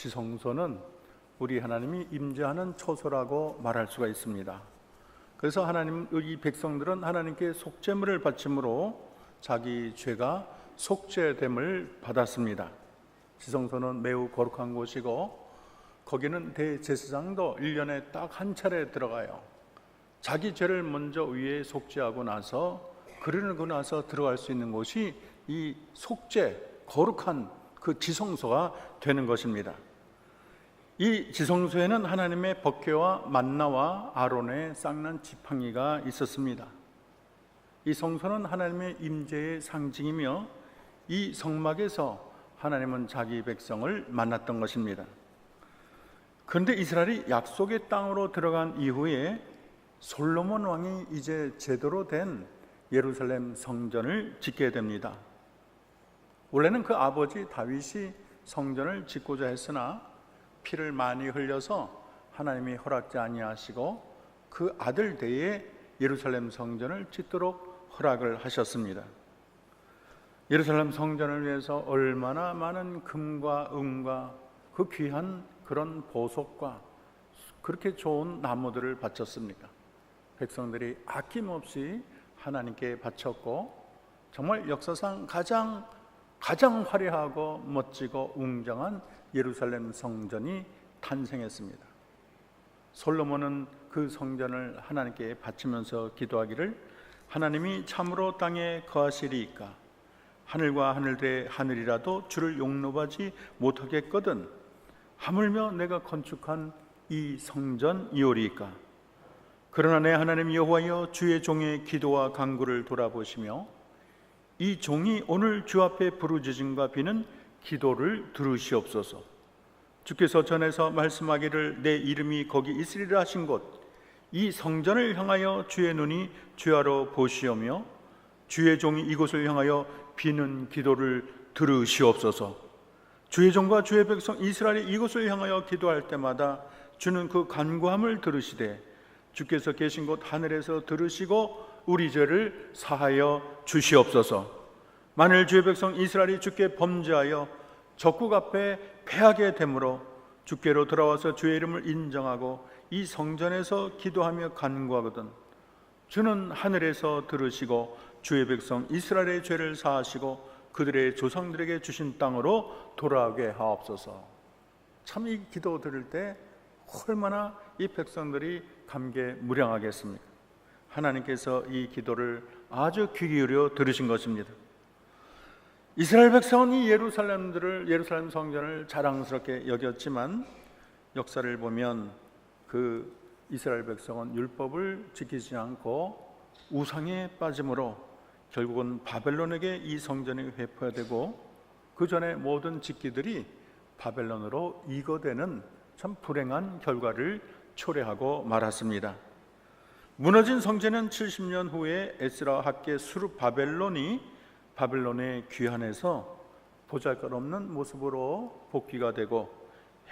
지성소는 우리 하나님이 임재하는 처소라고 말할 수가 있습니다. 그래서 하나님의 이 백성들은 하나님께 속죄물을 바침으로 자기 죄가 속죄됨을 받았습니다. 지성소는 매우 거룩한 곳이고 거기는 대제사장도 1년에 딱 한 차례 들어가요. 자기 죄를 먼저 위에 속죄하고 나서 그러고 나서 들어갈 수 있는 곳이 이 속죄, 거룩한 그 지성소가 되는 것입니다. 이 지성소에는 하나님의 법궤와 만나와 아론의 쌍난 지팡이가 있었습니다. 이 성소는 하나님의 임재의 상징이며 이 성막에서 하나님은 자기 백성을 만났던 것입니다. 그런데 이스라엘이 약속의 땅으로 들어간 이후에 솔로몬 왕이 이제 제대로 된 예루살렘 성전을 짓게 됩니다. 원래는 그 아버지 다윗이 성전을 짓고자 했으나 피를 많이 흘려서 하나님이 허락지 아니하시고 그 아들 때에 예루살렘 성전을 짓도록 허락을 하셨습니다. 예루살렘 성전을 위해서 얼마나 많은 금과 은과 그 귀한 그런 보석과 그렇게 좋은 나무들을 바쳤습니까? 백성들이 아낌없이 하나님께 바쳤고 정말 역사상 가장 화려하고 멋지고 웅장한 예루살렘 성전이 탄생했습니다. 솔로몬은 그 성전을 하나님께 바치면서 기도하기를 하나님이 참으로 땅에 거하시리이까 하늘과 하늘대 하늘이라도 주를 용납하지 못하겠거든 하물며 내가 건축한 이 성전이오리이까 그러나 내 하나님 여호와여 주의 종의 기도와 간구를 돌아보시며 이 종이 오늘 주 앞에 부르짖음과 비는 기도를 들으시옵소서. 주께서 전에서 말씀하기를 내 이름이 거기 있으리라 하신 곳 이 성전을 향하여 주의 눈이 주야로 보시오며 주의 종이 이곳을 향하여 비는 기도를 들으시옵소서. 주의 종과 주의 백성 이스라엘이 이곳을 향하여 기도할 때마다 주는 그 간구함을 들으시되 주께서 계신 곳 하늘에서 들으시고 우리 죄를 사하여 주시옵소서. 만일 주의 백성 이스라엘이 주께 범죄하여 적국 앞에 패하게 되므로 주께로 돌아와서 주의 이름을 인정하고 이 성전에서 기도하며 간구하거든 주는 하늘에서 들으시고 주의 백성 이스라엘의 죄를 사하시고 그들의 조상들에게 주신 땅으로 돌아오게 하옵소서. 참 이 기도 들을 때 얼마나 이 백성들이 감개무량하겠습니까? 하나님께서 이 기도를 아주 귀 기울여 들으신 것입니다. 이스라엘 백성은 이 예루살렘 성전을 자랑스럽게 여겼지만 역사를 보면 그 이스라엘 백성은 율법을 지키지 않고 우상에 빠짐으로 결국은 바벨론에게 이 성전이 회포되고 그 전에 모든 직기들이 바벨론으로 이거되는 참 불행한 결과를 초래하고 말았습니다. 무너진 성전은 70년 후에 에스라 학계 수르 바벨론이 바벨론의 귀환해서 보잘것없는 모습으로 복귀가 되고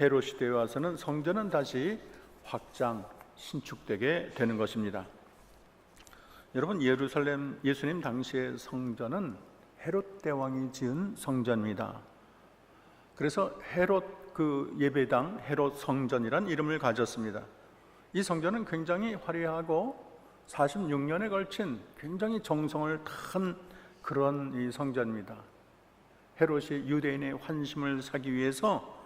헤롯 시대에 와서는 성전은 다시 확장, 신축되게 되는 것입니다. 여러분, 예수님 당시의 성전은 헤롯 대왕이 지은 성전입니다. 그래서 헤롯 그 예배당 헤롯 성전이란 이름을 가졌습니다. 이 성전은 굉장히 화려하고 46년에 걸친 굉장히 정성을 다한 그런 이 성전입니다. 헤롯이 유대인의 환심을 사기 위해서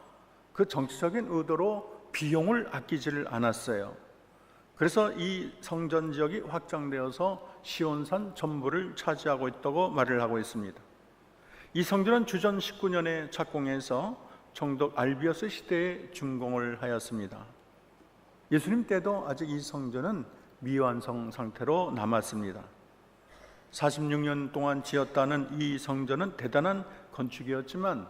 그 정치적인 의도로 비용을 아끼지를 않았어요. 그래서 이 성전 지역이 확장되어서 시온산 전부를 차지하고 있다고 말을 하고 있습니다. 이 성전은 주전 19년에 착공해서 총독 알비어스 시대에 준공을 하였습니다. 예수님 때도 아직 이 성전은 미완성 상태로 남았습니다. 46년 동안 지었다는 이 성전은 대단한 건축이었지만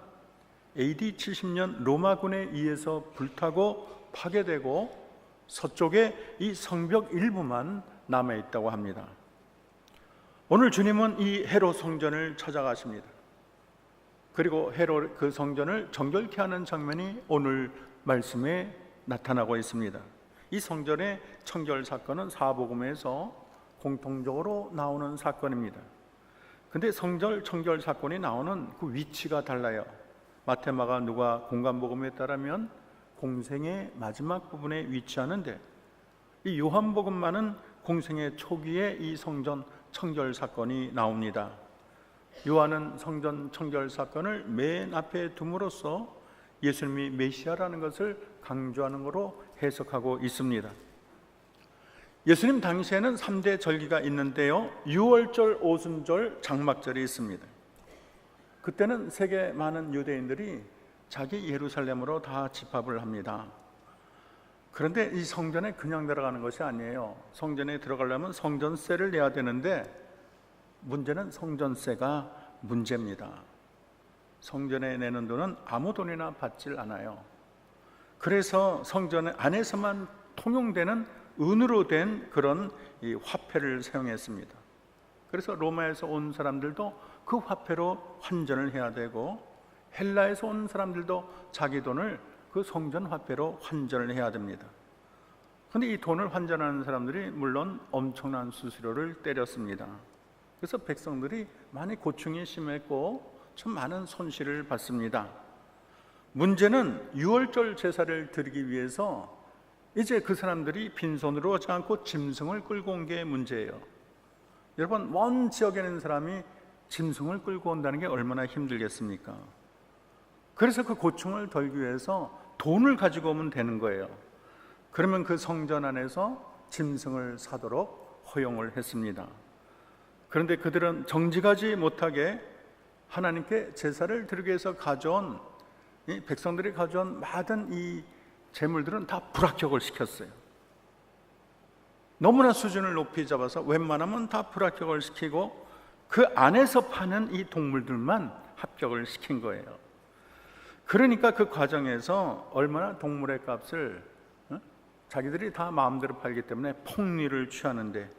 AD 70년 로마군에 의해서 불타고 파괴되고 서쪽에 이 성벽 일부만 남아있다고 합니다. 오늘 주님은 이 헤롯 성전을 찾아가십니다. 그리고 헤롯 그 성전을 정결케 하는 장면이 오늘 말씀에 나타나고 있습니다. 이 성전의 청결 사건은 사복음에서 공통적으로 나오는 사건입니다. 근데 성전 청결 사건이 나오는 그 위치가 달라요. 마태, 마가, 누가 공간복음에 따르면 공생의 마지막 부분에 위치하는데, 이 요한복음만은 공생의 초기에 이 성전 청결 사건이 나옵니다. 요한은 성전 청결 사건을 맨 앞에 둠으로써 예수님이 메시아라는 것을 강조하는 것으로 해석하고 있습니다. 예수님 당시에는 3대 절기가 있는데요, 유월절, 오순절, 장막절이 있습니다. 그때는 세계 많은 유대인들이 자기 예루살렘으로 다 집합을 합니다. 그런데 이 성전에 그냥 들어가는 것이 아니에요. 성전에 들어가려면 성전세를 내야 되는데, 문제는 성전세가 문제입니다. 성전에 내는 돈은 아무 돈이나 받질 않아요. 그래서 성전 안에서만 통용되는 은으로 된 그런 이 화폐를 사용했습니다. 그래서 로마에서 온 사람들도 그 화폐로 환전을 해야 되고, 헬라에서 온 사람들도 자기 돈을 그 성전 화폐로 환전을 해야 됩니다. 그런데 이 돈을 환전하는 사람들이 물론 엄청난 수수료를 때렸습니다. 그래서 백성들이 많이 고충이 심했고 참 많은 손실을 받습니다. 문제는 유월절 제사를 드리기 위해서 이제 그 사람들이 빈손으로 오지 않고 짐승을 끌고 온 게 문제예요. 여러분, 먼 지역에 있는 사람이 짐승을 끌고 온다는 게 얼마나 힘들겠습니까? 그래서 그 고충을 덜기 위해서 돈을 가지고 오면 되는 거예요. 그러면 그 성전 안에서 짐승을 사도록 허용을 했습니다. 그런데 그들은 정직하지 못하게 하나님께 제사를 드리기 위해서 가져온, 이 백성들이 가져온 많은 이 재물들은 다 불합격을 시켰어요. 너무나 수준을 높이 잡아서 웬만하면 다 불합격을 시키고 그 안에서 파는 이 동물들만 합격을 시킨 거예요. 그러니까 그 과정에서 얼마나 동물의 값을 자기들이 다 마음대로 팔기 때문에 폭리를 취하는데,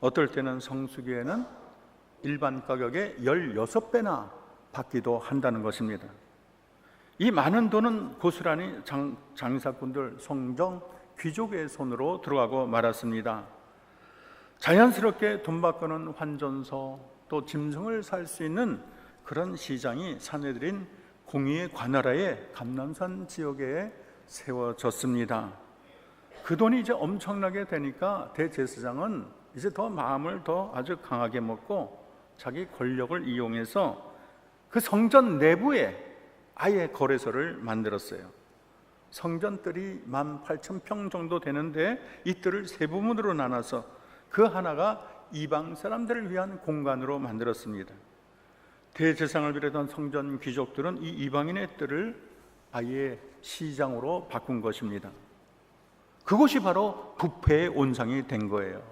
어떨 때는 성수기에는 일반 가격의 16배나 받기도 한다는 것입니다. 이 많은 돈은 고스란히 장사꾼들, 성정, 귀족의 손으로 들어가고 말았습니다. 자연스럽게 돈 바꾸는 환전소, 또 짐승을 살 수 있는 그런 시장이 사내들인 공의의 관할하에 감남산 지역에 세워졌습니다. 그 돈이 이제 엄청나게 되니까 대제사장은 이제 더 마음을 더 아주 강하게 먹고 자기 권력을 이용해서 그 성전 내부에 아예 거래소를 만들었어요. 성전 뜰이 18,000평 정도 되는데 이 뜰을 세 부분으로 나눠서 그 하나가 이방 사람들을 위한 공간으로 만들었습니다. 대제사장을 비롯한 성전 귀족들은 이 이방인의 뜰을 아예 시장으로 바꾼 것입니다. 그것이 바로 부패의 온상이 된 거예요.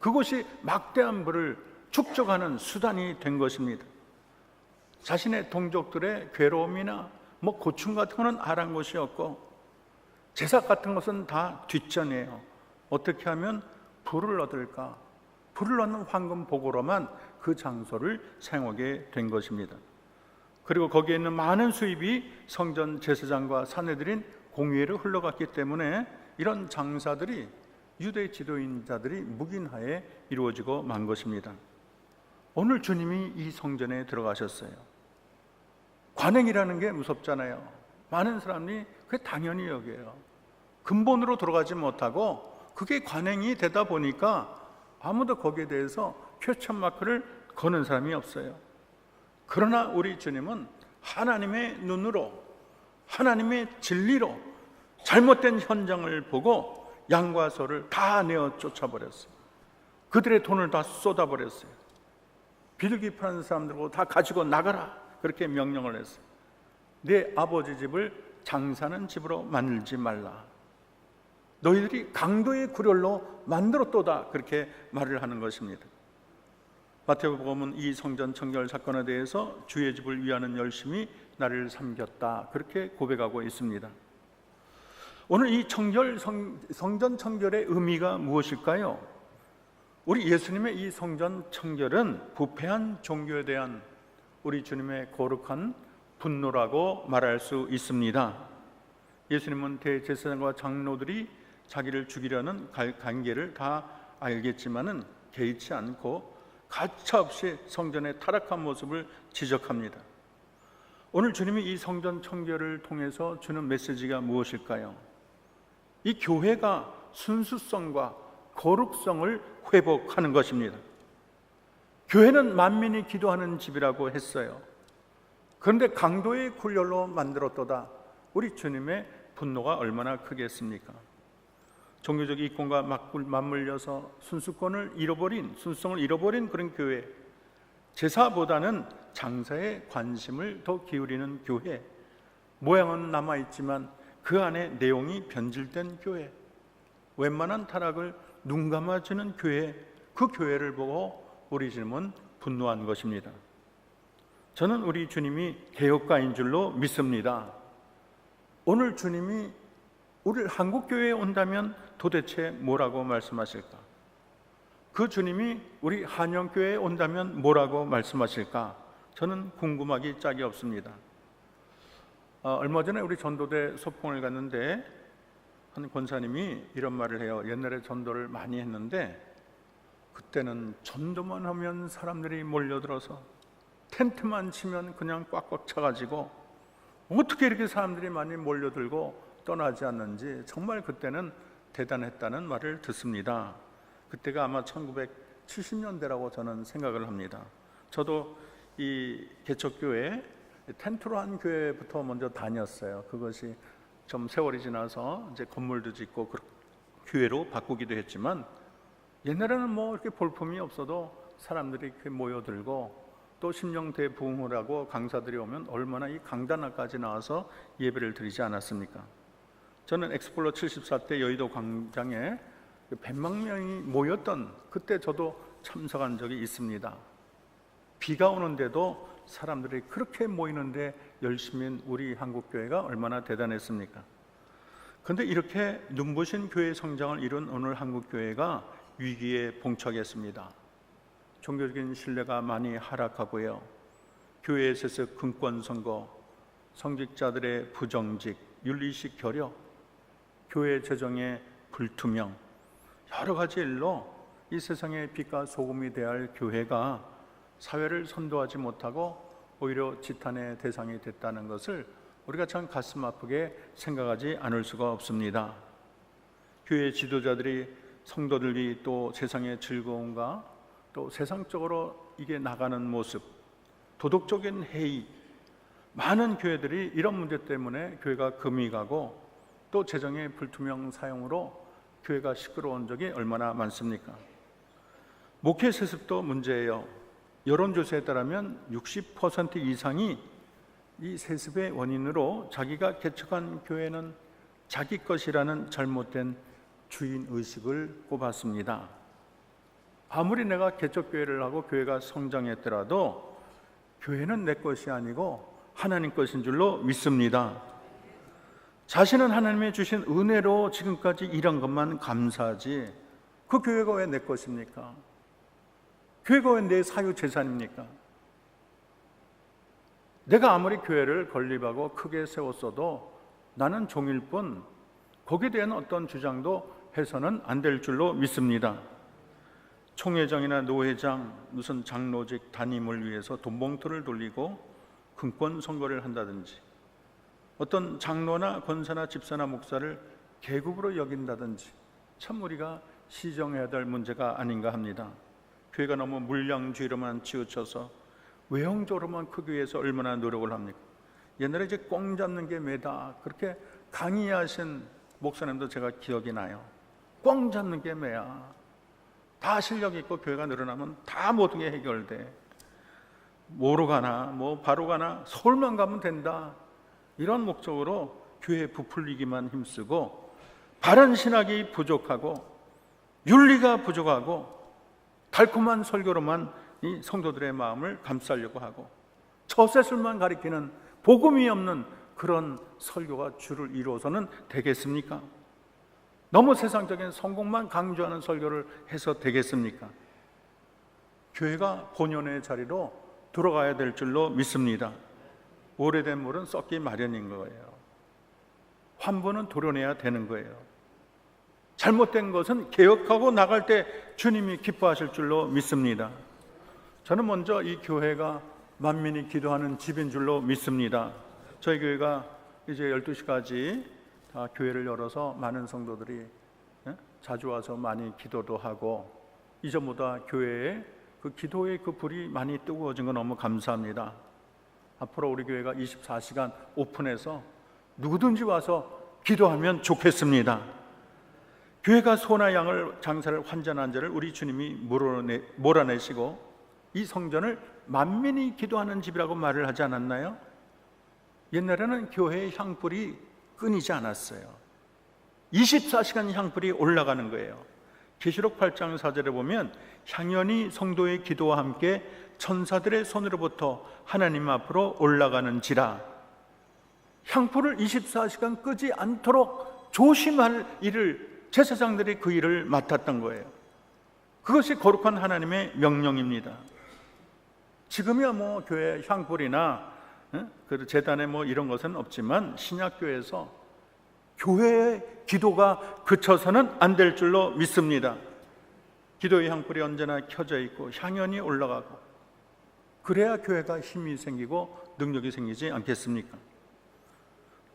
그것이 막대한 부를 축적하는 수단이 된 것입니다. 자신의 동족들의 괴로움이나 고충 같은 것은 아랑곳이었고, 제사 같은 것은 다 뒷전이에요. 어떻게 하면 부를 얻을까? 부를 얻는 황금 보고로만 그 장소를 사용하게 된 것입니다. 그리고 거기에 있는 많은 수입이 성전 제사장과 사내들인 공회로 흘러갔기 때문에 이런 장사들이 유대 지도인자들이 묵인하에 이루어지고 만 것입니다. 오늘 주님이 이 성전에 들어가셨어요. 관행이라는 게 무섭잖아요. 많은 사람이 그게 당연히 여겨요. 근본으로 들어가지 못하고 그게 관행이 되다 보니까 아무도 거기에 대해서 퀘스천 마크를 거는 사람이 없어요. 그러나 우리 주님은 하나님의 눈으로, 하나님의 진리로 잘못된 현장을 보고 양과 소를 다 내어 쫓아버렸어요. 그들의 돈을 다 쏟아버렸어요. 비둘기 파는 사람들고 다 가지고 나가라, 그렇게 명령을 했어요. 내 아버지 집을 장사하는 집으로 만들지 말라. 너희들이 강도의 구렬로 만들었도다, 그렇게 말을 하는 것입니다. 마태복음은 이 성전 청결 사건에 대해서 주의 집을 위하는 열심이 나를 삼켰다, 그렇게 고백하고 있습니다. 오늘 이 성전 청결의 의미가 무엇일까요? 우리 예수님의 이 성전 청결은 부패한 종교에 대한 우리 주님의 거룩한 분노라고 말할 수 있습니다. 예수님은 대제사장과 장로들이 자기를 죽이려는 관계를 다 알겠지만은 개의치 않고 가차없이 성전의 타락한 모습을 지적합니다. 오늘 주님이 이 성전 청결을 통해서 주는 메시지가 무엇일까요? 이 교회가 순수성과 거룩성을 회복하는 것입니다. 교회는 만민이 기도하는 집이라고 했어요. 그런데 강도의 굴열로 만들었도다. 우리 주님의 분노가 얼마나 크겠습니까? 종교적 이권과 맞물려서 순수성을 잃어버린 그런 교회, 제사보다는 장사에 관심을 더 기울이는 교회, 모양은 남아있지만 그 안에 내용이 변질된 교회, 웬만한 타락을 눈감아주는 교회, 그 교회를 보고 우리 주님은 분노한 것입니다. 저는 우리 주님이 개혁가인 줄로 믿습니다. 오늘 주님이 우리 한국교회에 온다면 도대체 뭐라고 말씀하실까? 그 주님이 우리 한영교회에 온다면 뭐라고 말씀하실까? 저는 궁금하기 짝이 없습니다. 얼마 전에 우리 전도대 소풍을 갔는데 한 권사님이 이런 말을 해요. 옛날에 전도를 많이 했는데 그때는 전도만 하면 사람들이 몰려들어서 텐트만 치면 그냥 꽉꽉 차가지고 어떻게 이렇게 사람들이 많이 몰려들고 떠나지 않는지 정말 그때는 대단했다는 말을 듣습니다. 그때가 아마 1970년대라고 저는 생각을 합니다. 저도 이 개척교회 텐트로 한 교회부터 먼저 다녔어요. 그것이 좀 세월이 지나서 이제 건물도 짓고 교회로 바꾸기도 했지만 옛날에는 뭐 이렇게 볼품이 없어도 사람들이 이렇게 모여들고 또 심령대 부흥을 하고 강사들이 오면 얼마나 이 강단까지 나와서 예배를 드리지 않았습니까? 저는 엑스플로 74때 여의도 광장에 100만 명이 모였던 그때 저도 참석한 적이 있습니다. 비가 오는데도 사람들이 그렇게 모이는데 열심인 우리 한국교회가 얼마나 대단했습니까? 그런데 이렇게 눈부신 교회 성장을 이룬 오늘 한국교회가 위기에 봉착했습니다. 종교적인 신뢰가 많이 하락하고요. 교회의 세습, 금권선거, 성직자들의 부정직, 윤리식 결여, 교회 재정의 불투명, 여러 가지 일로 이 세상의 빛과 소금이 되어야 할 교회가 사회를 선도하지 못하고 오히려 지탄의 대상이 됐다는 것을 우리가 참 가슴 아프게 생각하지 않을 수가 없습니다. 교회 지도자들이 성도들이 또 세상의 즐거움과 또 세상적으로 이게 나가는 모습, 도덕적인 해이, 많은 교회들이 이런 문제 때문에 교회가 금이 가고 또 재정의 불투명 사용으로 교회가 시끄러운 적이 얼마나 많습니까? 목회 세습도 문제예요. 여론조사에 따르면 60% 이상이 이 세습의 원인으로 자기가 개척한 교회는 자기 것이라는 잘못된 주인의식을 꼽았습니다. 아무리 내가 개척교회를 하고 교회가 성장했더라도 교회는 내 것이 아니고 하나님 것인 줄로 믿습니다. 자신은 하나님이 주신 은혜로 지금까지 일한 것만 감사하지 그 교회가 왜 내 것입니까? 교회가 왜 내 사유재산입니까? 내가 아무리 교회를 건립하고 크게 세웠어도 나는 종일 뿐 거기에 대한 어떤 주장도 해서는 안 될 줄로 믿습니다. 총회장이나 노회장, 무슨 장로직 담임을 위해서 돈봉투를 돌리고 금권 선거를 한다든지 어떤 장로나 권사나 집사나 목사를 계급으로 여긴다든지 참 우리가 시정해야 될 문제가 아닌가 합니다. 교회가 너무 물량주의로만 치우쳐서 외형적으로만 크기 위해서 얼마나 노력을 합니까? 옛날에 이제 꽁 잡는 게 매다 그렇게 강의하신 목사님도 제가 기억이 나요. 꽁 잡는 게 매야. 다 실력 있고 교회가 늘어나면 다 모든 게 해결돼. 뭐로 가나 뭐 바로 가나 서울만 가면 된다. 이런 목적으로 교회 부풀리기만 힘쓰고 바른 신학이 부족하고 윤리가 부족하고 달콤한 설교로만 이 성도들의 마음을 감싸려고 하고 처세술만 가리키는 복음이 없는 그런 설교가 주를 이루어서는 되겠습니까? 너무 세상적인 성공만 강조하는 설교를 해서 되겠습니까? 교회가 본연의 자리로 들어가야 될 줄로 믿습니다. 오래된 물은 썩기 마련인 거예요. 환부는 도려내야 되는 거예요. 잘못된 것은 개혁하고 나갈 때 주님이 기뻐하실 줄로 믿습니다. 저는 먼저 이 교회가 만민이 기도하는 집인 줄로 믿습니다. 저희 교회가 이제 12시까지 다 교회를 열어서 많은 성도들이 자주 와서 많이 기도도 하고, 이전보다 교회에 그 기도의 그 불이 많이 뜨거워진 거 너무 감사합니다. 앞으로 우리 교회가 24시간 오픈해서 누구든지 와서 기도하면 좋겠습니다. 교회가 소나 양을 장사를 환전한 자를 우리 주님이 몰아내시고 이 성전을 만민이 기도하는 집이라고 말을 하지 않았나요? 옛날에는 교회의 향불이 끊이지 않았어요. 24시간 향불이 올라가는 거예요. 계시록 8장 4절에 보면 향연이 성도의 기도와 함께 천사들의 손으로부터 하나님 앞으로 올라가는지라. 향불을 24시간 끄지 않도록 조심할 일을 제사장들이 그 일을 맡았던 거예요. 그것이 거룩한 하나님의 명령입니다. 지금이야 뭐 교회 향불이나 그 재단에 뭐 이런 것은 없지만 신약교회에서 교회의 기도가 그쳐서는 안 될 줄로 믿습니다. 기도의 향불이 언제나 켜져 있고 향연이 올라가고, 그래야 교회가 힘이 생기고 능력이 생기지 않겠습니까?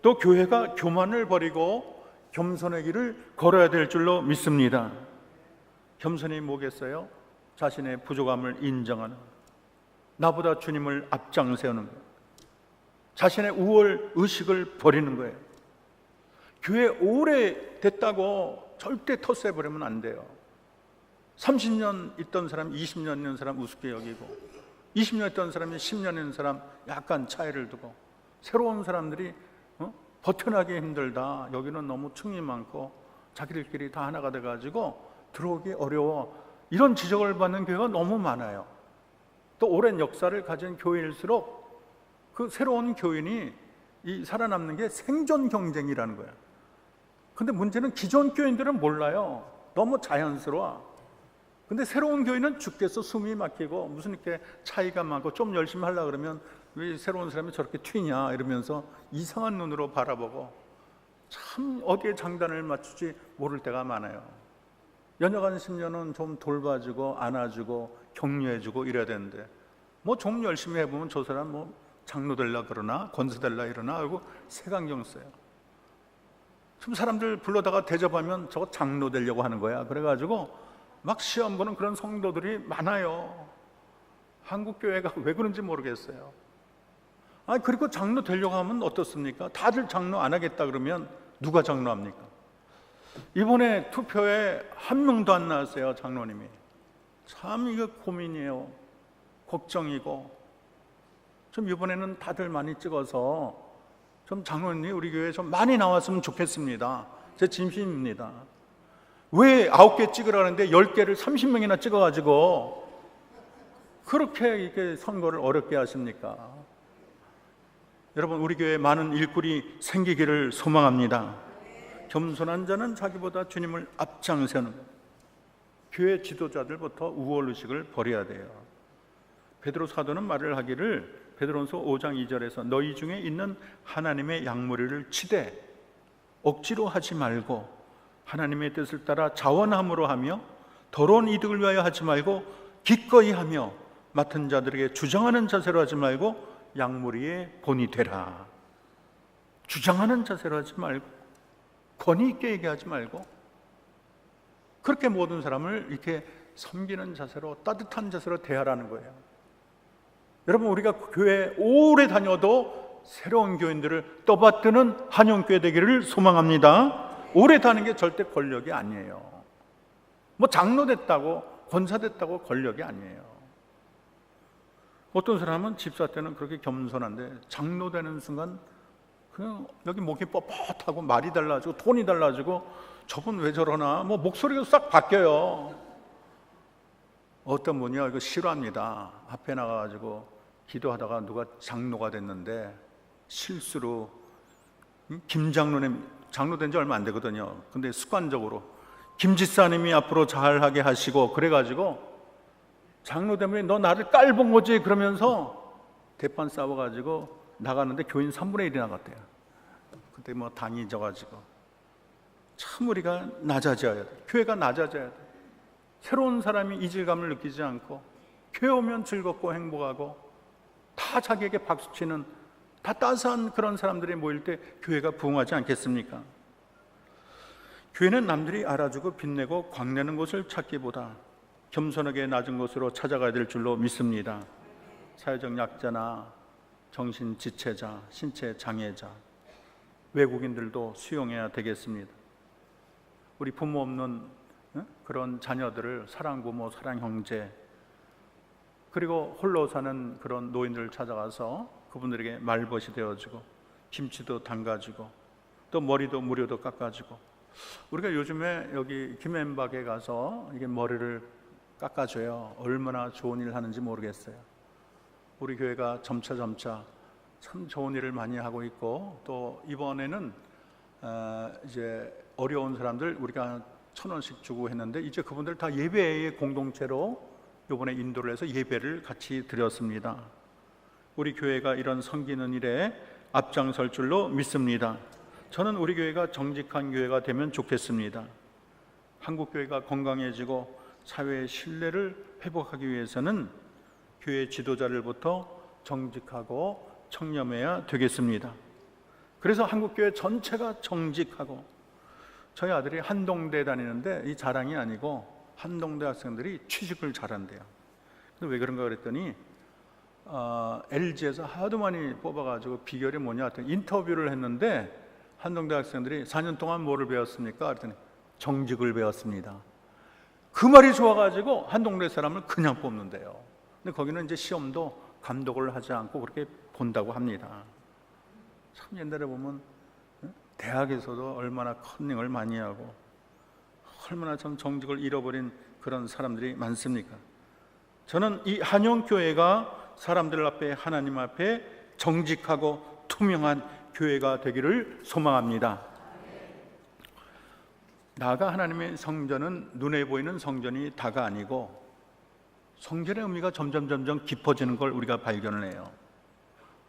또 교회가 교만을 버리고 겸손의 길을 걸어야 될 줄로 믿습니다. 겸손이 뭐겠어요? 자신의 부족함을 인정하는, 나보다 주님을 앞장세우는 거예요. 자신의 우월 의식을 버리는 거예요. 교회 오래 됐다고 절대 텃세버리면 안 돼요. 30년 있던 사람, 20년 있는 사람 우습게 여기고, 20년 있던 사람이 10년 있는 사람 약간 차이를 두고, 새로운 사람들이 버텨나기 힘들다, 여기는 너무 층이 많고 자기들끼리 다 하나가 돼가지고 들어오기 어려워, 이런 지적을 받는 교회가 너무 많아요. 또 오랜 역사를 가진 교회일수록 그 새로운 교인이 이 살아남는 게 생존 경쟁이라는 거야. 근데 문제는 기존 교인들은 몰라요. 너무 자연스러워. 근데 새로운 교인은 죽겠어, 숨이 막히고, 무슨 이렇게 차이가 많고 좀 열심히 하려고 그러면 왜 새로운 사람이 저렇게 튀냐 이러면서 이상한 눈으로 바라보고, 참 어디에 장단을 맞추지 모를 때가 많아요. 연여간 10년은 좀 돌봐주고 안아주고 격려해주고 이래야 되는데, 뭐 좀 열심히 해보면 저 사람 뭐 장로 될라 그러나 권사 될라 이러나 하고 색안경 써요. 좀 사람들 불러다가 대접하면 저거 장로 되려고 하는 거야. 그래가지고 막 시험 보는 그런 성도들이 많아요. 한국 교회가 왜 그런지 모르겠어요. 그리고 장로 되려고 하면 어떻습니까? 다들 장로 안 하겠다 그러면 누가 장로합니까? 이번에 투표에 한 명도 안 나왔어요, 장로님이. 참 이거 고민이에요. 걱정이고. 좀 이번에는 다들 많이 찍어서 좀 장로님이 우리 교회에 좀 많이 나왔으면 좋겠습니다. 제 진심입니다. 왜 9개 찍으라는데 10개를 30명이나 찍어가지고 그렇게 이렇게 선거를 어렵게 하십니까? 여러분, 우리 교회에 많은 일꾼이 생기기를 소망합니다. 겸손한 자는 자기보다 주님을 앞장서는, 교회 지도자들부터 우월의식을 버려야 돼요. 베드로 사도는 말을 하기를, 베드로전서 5장 2절에서 너희 중에 있는 하나님의 양무리를 치되 억지로 하지 말고 하나님의 뜻을 따라 자원함으로 하며 더러운 이득을 위하여 하지 말고 기꺼이 하며 맡은 자들에게 주장하는 자세로 하지 말고 양무리의 본이 되라. 주장하는 자세로 하지 말고, 권위 있게 얘기하지 말고, 그렇게 모든 사람을 이렇게 섬기는 자세로, 따뜻한 자세로 대하라는 거예요. 여러분, 우리가 교회 오래 다녀도 새로운 교인들을 떠받드는 한영교회 되기를 소망합니다. 오래 다니는 게 절대 권력이 아니에요. 뭐 장로 됐다고, 권사 됐다고 권력이 아니에요. 어떤 사람은 집사 때는 그렇게 겸손한데 장로 되는 순간 그냥 여기 목이 뻣뻣하고 말이 달라지고 톤이 달라지고, 저분 왜 저러나, 뭐 목소리가 싹 바뀌어요. 어떤 분이요, 이거 싫어합니다. 앞에 나가가지고 기도하다가 누가 장로가 됐는데 실수로 김 장로님, 장로 된 지 얼마 안 되거든요. 근데 습관적으로 김 지사님이 앞으로 잘하게 하시고 그래가지고 장로 되면 너 나를 깔본 거지 그러면서 대판 싸워가지고 나가는데 교인 3분의 1이 나갔대요. 그때 뭐 당이 져가지고. 참 우리가 낮아져야 돼. 교회가 낮아져야 돼. 새로운 사람이 이질감을 느끼지 않고 교회 오면 즐겁고 행복하고 다 다 자기에게 박수치는, 다 따스한 그런 사람들이 모일 때 교회가 부흥하지 않겠습니까? 교회는 남들이 알아주고 빛내고 광내는 곳을 찾기보다 겸손하게 낮은 곳으로 찾아가야 될 줄로 믿습니다. 사회적 약자나 정신지체자, 신체 장애자, 외국인들도 수용해야 되겠습니다. 우리 부모 없는 그런 자녀들을 사랑 부모, 사랑 형제, 그리고 홀로 사는 그런 노인들을 찾아가서 그분들에게 말벗이 되어주고 김치도 담가주고 또 머리도 무료도 깎아주고, 우리가 요즘에 여기 김앤박에 가서 이게 머리를 깎아줘요. 얼마나 좋은 일을 하는지 모르겠어요. 우리 교회가 점차 참 좋은 일을 많이 하고 있고, 또 이번에는 이제 어려운 사람들 우리가 1,000원씩 주고 했는데, 이제 그분들 다 예배의 공동체로 이번에 인도를 해서 예배를 같이 드렸습니다. 우리 교회가 이런 섬기는 일에 앞장설 줄로 믿습니다. 저는 우리 교회가 정직한 교회가 되면 좋겠습니다. 한국 교회가 건강해지고 사회의 신뢰를 회복하기 위해서는 교회 지도자들부터 정직하고 청렴해야 되겠습니다. 그래서 한국 교회 전체가 정직하고, 저희 아들이 한동대 다니는데 이 자랑이 아니고 한동대 학생들이 취직을 잘한대요. 근데 왜 그런가 그랬더니 LG에서 하도 많이 뽑아가지고 비결이 뭐냐 했더니 인터뷰를 했는데, 한동대 학생들이 4년 동안 뭐를 배웠습니까? 그랬더니 정직을 배웠습니다. 그 말이 좋아가지고 한동대 사람을 그냥 뽑는데요. 근데 거기는 이제 시험도 감독을 하지 않고 그렇게 본다고 합니다. 참 옛날에 보면 대학에서도 얼마나 컨닝을 많이 하고 얼마나 참 정직을 잃어버린 그런 사람들이 많습니까? 저는 이 한영교회가 사람들 앞에, 하나님 앞에 정직하고 투명한 교회가 되기를 소망합니다. 나아가 하나님의 성전은 눈에 보이는 성전이 다가 아니고 성전의 의미가 점점 깊어지는 걸 우리가 발견을 해요.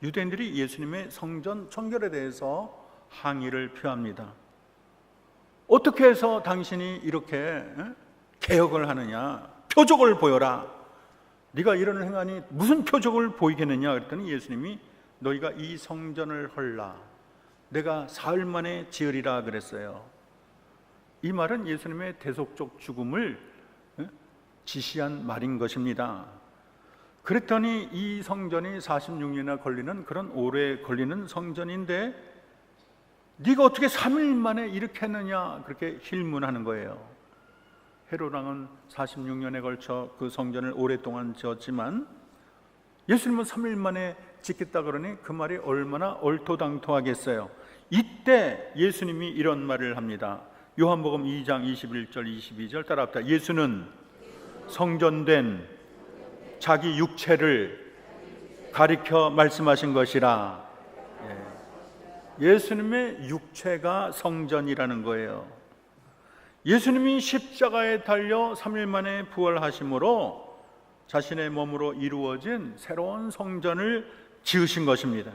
유대인들이 예수님의 성전 청결에 대해서 항의를 표합니다. 어떻게 해서 당신이 이렇게 개혁을 하느냐, 표적을 보여라. 네가 이런 행하니 무슨 표적을 보이겠느냐 그랬더니 예수님이 너희가 이 성전을 헐라, 내가 사흘 만에 지으리라 그랬어요. 이 말은 예수님의 대속적 죽음을 지시한 말인 것입니다. 그랬더니 이 성전이 46년이나 걸리는 그런 오래 걸리는 성전인데 네가 어떻게 3일 만에 이렇게 했느냐, 그렇게 힐문하는 거예요. 헤롯 왕은 46년에 걸쳐 그 성전을 오랫동안 지었지만 예수님은 3일 만에 짓겠다 그러니 그 말이 얼마나 얼토당토하겠어요. 이때 예수님이 이런 말을 합니다. 요한복음 2장 21절 22절 따라합시다. 예수는 성전된 자기 육체를 가리켜 말씀하신 것이라. 예수님의 육체가 성전이라는 거예요. 예수님이 십자가에 달려 3일 만에 부활하심으로 자신의 몸으로 이루어진 새로운 성전을 지으신 것입니다.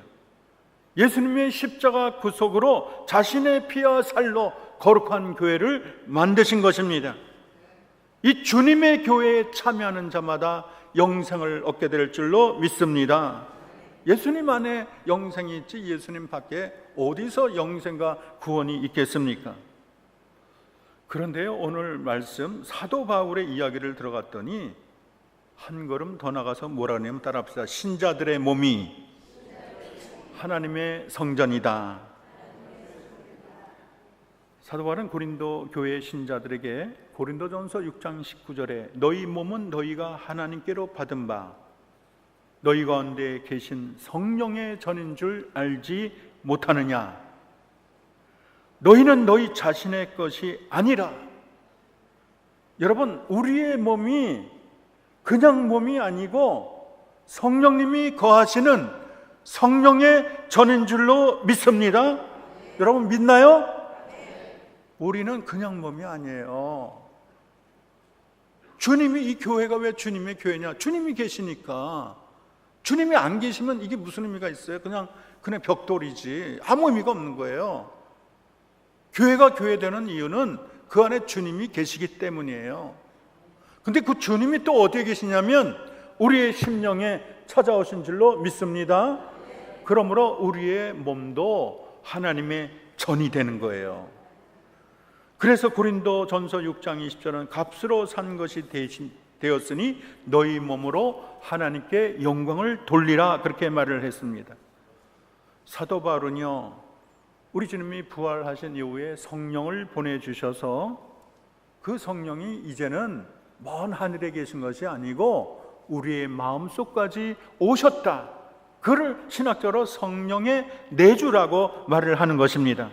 예수님의 십자가 구속으로 자신의 피와 살로 거룩한 교회를 만드신 것입니다. 이 주님의 교회에 참여하는 자마다 영생을 얻게 될 줄로 믿습니다. 예수님 안에 영생이 있지 예수님 밖에 어디서 영생과 구원이 있겠습니까? 그런데요, 오늘 말씀 사도 바울의 이야기를 들어갔더니 한 걸음 더 나가서 뭐라 하냐면 따라합시다. 신자들의 몸이 하나님의 성전이다. 사도 바울은 고린도 교회 신자들에게 고린도전서 6장 19절에 너희 몸은 너희가 하나님께로 받은 바 너희 가운데 계신 성령의 전인 줄 알지 못하느냐. 너희는 너희 자신의 것이 아니라. 여러분, 우리의 몸이 그냥 몸이 아니고 성령님이 거하시는 성령의 전인 줄로 믿습니다. 여러분 믿나요? 우리는 그냥 몸이 아니에요. 주님이, 이 교회가 왜 주님의 교회냐? 주님이 계시니까. 주님이 안 계시면 이게 무슨 의미가 있어요? 그냥 벽돌이지. 아무 의미가 없는 거예요. 교회가 교회되는 이유는 그 안에 주님이 계시기 때문이에요. 근데 그 주님이 또 어디에 계시냐면 우리의 심령에 찾아오신 줄로 믿습니다. 그러므로 우리의 몸도 하나님의 전이 되는 거예요. 그래서 고린도전서 6장 20절은 값으로 산 것이 되었으니 너희 몸으로 하나님께 영광을 돌리라, 그렇게 말을 했습니다. 사도 바울은요, 우리 주님이 부활하신 이후에 성령을 보내주셔서 그 성령이 이제는 먼 하늘에 계신 것이 아니고 우리의 마음속까지 오셨다, 그를 신학적으로 성령의 내주라고 말을 하는 것입니다.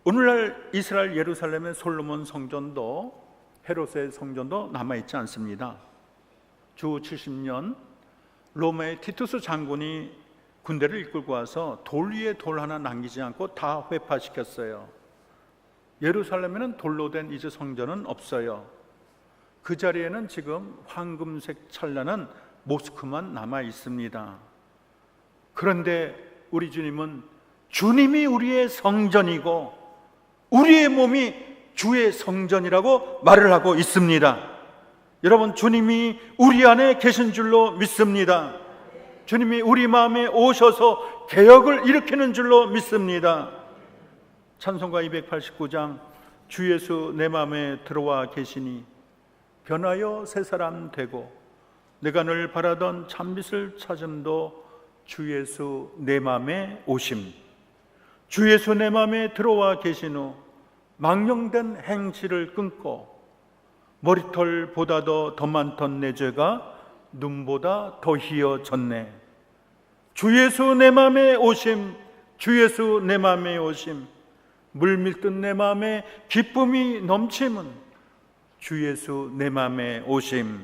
오늘날 이스라엘 예루살렘의 솔로몬 성전도 헤롯의 성전도 남아있지 않습니다. 주 70년 로마의 티투스 장군이 군대를 이끌고 와서 돌 위에 돌 하나 남기지 않고 다 회파시켰어요. 예루살렘에는 돌로 된 이제 성전은 없어요. 그 자리에는 지금 황금색 찬란한 모스크만 남아 있습니다. 그런데 우리 주님은 주님이 우리의 성전이고 우리의 몸이 주의 성전이라고 말을 하고 있습니다. 여러분, 주님이 우리 안에 계신 줄로 믿습니다. 주님이 우리 마음에 오셔서 개혁을 일으키는 줄로 믿습니다. 찬송가 289장 주 예수 내 마음에 들어와 계시니 변하여 새 사람 되고 내가 늘 바라던 참빛을 찾음도 주 예수 내 마음에 오심. 주 예수 내 마음에 들어와 계신 후 망령된 행실을 끊고 머리털보다도 더 많던 내 죄가 눈보다 더 희어졌네. 주 예수 내 마음에 오심. 주 예수 내 마음에 오심. 물밀듯 내 마음에 기쁨이 넘침은 주 예수 내 마음에 오심.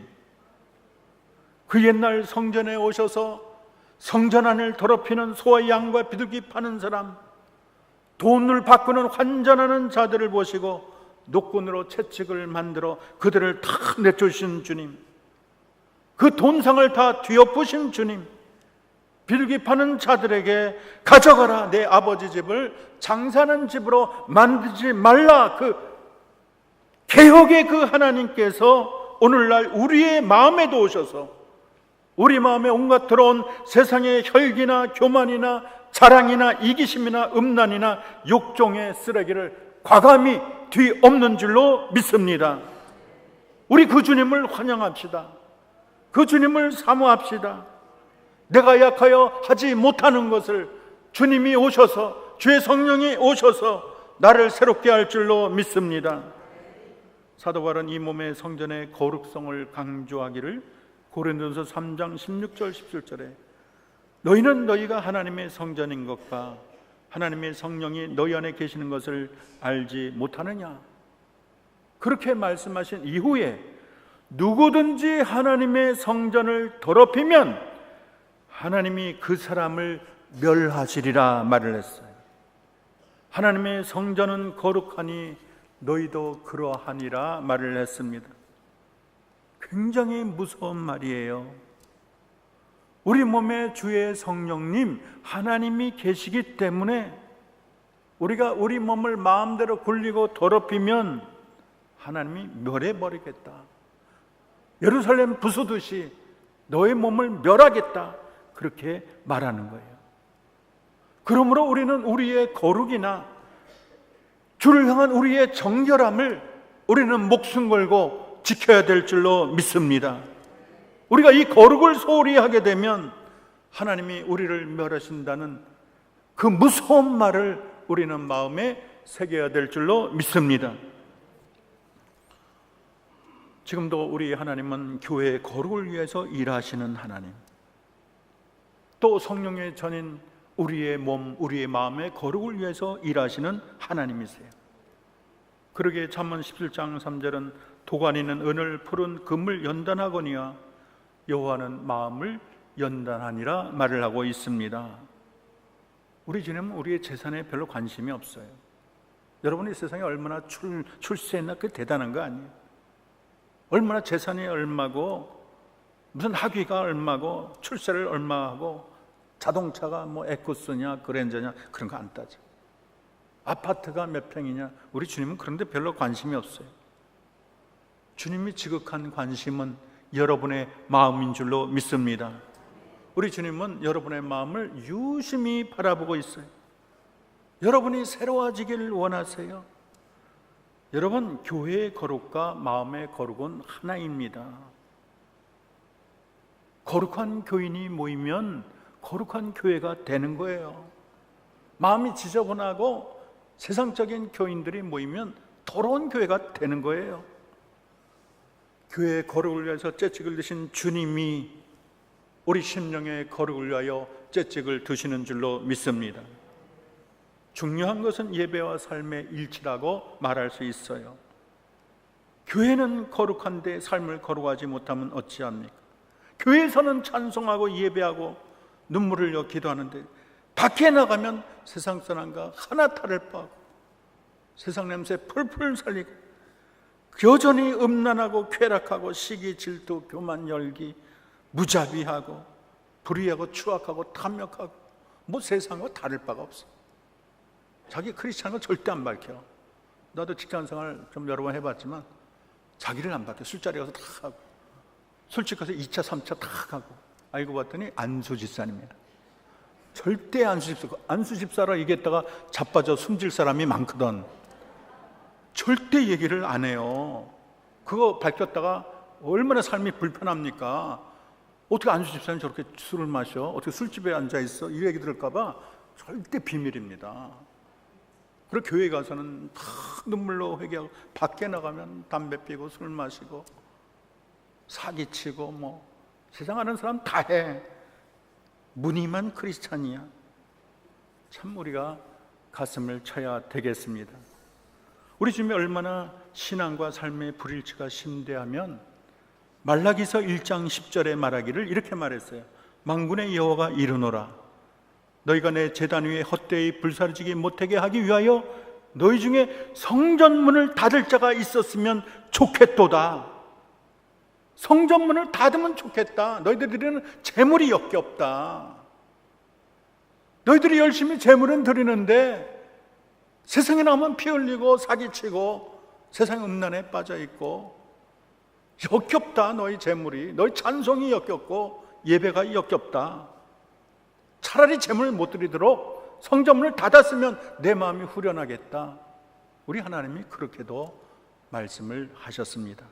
그 옛날 성전에 오셔서 성전 안을 더럽히는 소와 양과 비둘기 파는 사람, 돈을 바꾸는 환전하는 자들을 보시고 노끈으로 채찍을 만들어 그들을 다 내쫓으신 주님, 그 돈상을 다 뒤엎으신 주님, 비둘기 파는 자들에게 가져가라, 내 아버지 집을 장사하는 집으로 만들지 말라, 그 개혁의 그 하나님께서 오늘날 우리의 마음에도 오셔서 우리 마음에 온갖 들어온 세상의 혈기나 교만이나 자랑이나 이기심이나 음란이나 욕종의 쓰레기를 과감히 뒤엎는 줄로 믿습니다. 우리 그 주님을 환영합시다. 그 주님을 사모합시다. 내가 약하여 하지 못하는 것을 주님이 오셔서, 주의 성령이 오셔서 나를 새롭게 할 줄로 믿습니다. 사도 바울은 이 몸의 성전의 거룩성을 강조하기를 고린도전서 3장 16절 17절에 너희는 너희가 하나님의 성전인 것과 하나님의 성령이 너희 안에 계시는 것을 알지 못하느냐, 그렇게 말씀하신 이후에 누구든지 하나님의 성전을 더럽히면 하나님이 그 사람을 멸하시리라 말을 했어요. 하나님의 성전은 거룩하니 너희도 그러하니라 말을 했습니다. 굉장히 무서운 말이에요. 우리 몸에 주의 성령님 하나님이 계시기 때문에 우리가 우리 몸을 마음대로 굴리고 더럽히면 하나님이 멸해버리겠다, 예루살렘 부수듯이 너의 몸을 멸하겠다, 그렇게 말하는 거예요. 그러므로 우리는 우리의 거룩이나 주를 향한 우리의 정결함을 우리는 목숨 걸고 지켜야 될 줄로 믿습니다. 우리가 이 거룩을 소홀히 하게 되면 하나님이 우리를 멸하신다는 그 무서운 말을 우리는 마음에 새겨야 될 줄로 믿습니다. 지금도 우리 하나님은 교회의 거룩을 위해서 일하시는 하나님, 또 성령의 전인 우리의 몸, 우리의 마음의 거룩을 위해서 일하시는 하나님이세요. 그러기에 잠언 17장 3절은 도가니는 은을 푸른 금을 연단하거니와 여호와는 마음을 연단하니라 말을 하고 있습니다. 우리 주님은 우리의 재산에 별로 관심이 없어요. 여러분이 세상에 얼마나 출세했나, 그게 대단한 거 아니에요. 얼마나 재산이 얼마고 무슨 학위가 얼마고 출세를 얼마하고 자동차가 뭐 에쿠스냐 그랜저냐 그런 거 안 따져. 아파트가 몇 평이냐, 우리 주님은 그런 데 별로 관심이 없어요. 주님이 지극한 관심은 여러분의 마음인 줄로 믿습니다. 우리 주님은 여러분의 마음을 유심히 바라보고 있어요. 여러분이 새로워지기를 원하세요. 여러분, 교회의 거룩과 마음의 거룩은 하나입니다. 거룩한 교인이 모이면 거룩한 교회가 되는 거예요. 마음이 지저분하고 세상적인 교인들이 모이면 더러운 교회가 되는 거예요. 교회의 거룩을 위해서 째찍을 드신 주님이 우리 심령의 거룩을 위하여 째찍을 드시는 줄로 믿습니다. 중요한 것은 예배와 삶의 일치라고 말할 수 있어요. 교회는 거룩한데 삶을 거룩하지 못하면 어찌합니까? 교회에서는 찬송하고 예배하고 눈물을 흘려 기도하는데 밖에 나가면 세상 사람과 하나 다를 바 없고 세상 냄새 풀풀 살리고 여전히 음란하고 쾌락하고 시기, 질투, 교만, 열기, 무자비하고 불의하고 추악하고 탐욕하고 뭐 세상과 다를 바가 없어. 자기 크리스찬은 절대 안 밝혀. 나도 직장생활 좀 여러 번 해봤지만 자기를 안 밝혀. 술자리 가서 다 하고 술집 가서 2차, 3차 다 하고 알고 봤더니 안수집사입니다. 절대 안수집사라 얘기했다가 자빠져 숨질 사람이 많거든. 절대 얘기를 안 해요. 그거 밝혔다가 얼마나 삶이 불편합니까? 어떻게 안수집사는 저렇게 술을 마셔? 어떻게 술집에 앉아있어? 이 얘기 들을까 봐 절대 비밀입니다. 그리고 교회 가서는 다 눈물로 회개하고 밖에 나가면 담배 피고 술 마시고 사기치고 뭐 세상 하는 사람 다 해. 무늬만 크리스찬이야. 참 우리가 가슴을 쳐야 되겠습니다. 우리 주님이 얼마나 신앙과 삶의 불일치가 심대하면 말라기서 1장 10절에 말하기를 이렇게 말했어요. 만군의 여호와가 이르노라 너희가 내 제단 위에 헛되이 불사르지게 못하게 하기 위하여 너희 중에 성전문을 닫을 자가 있었으면 좋겠도다. 성전문을 닫으면 좋겠다. 너희들이 드리는 재물이 역겹다. 너희들이 열심히 재물은 드리는데 세상에 나오면 피 흘리고 사기치고 세상 음란에 빠져있고 역겹다. 너희 재물이, 너희 찬송이 역겹고 예배가 역겹다. 차라리 재물을 못 드리도록 성전문을 닫았으면 내 마음이 후련하겠다. 우리 하나님이 그렇게도 말씀을 하셨습니다.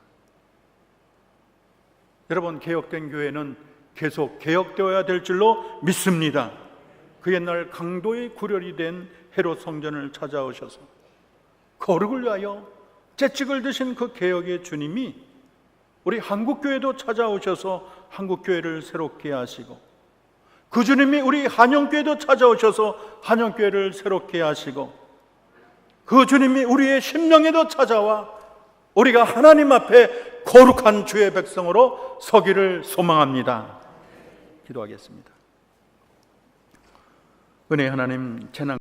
여러분, 개혁된 교회는 계속 개혁되어야 될 줄로 믿습니다. 그 옛날 강도의 구렬이 된 헤롯 성전을 찾아오셔서 거룩을 위하여 째찍을 드신 그 개혁의 주님이 우리 한국교회도 찾아오셔서 한국교회를 새롭게 하시고 그 주님이 우리 한영교회도 찾아오셔서 한영교회를 새롭게 하시고 그 주님이 우리의 심령에도 찾아와 우리가 하나님 앞에 거룩한 주의 백성으로 서기를 소망합니다. 기도하겠습니다. 은혜의 하나님, 재난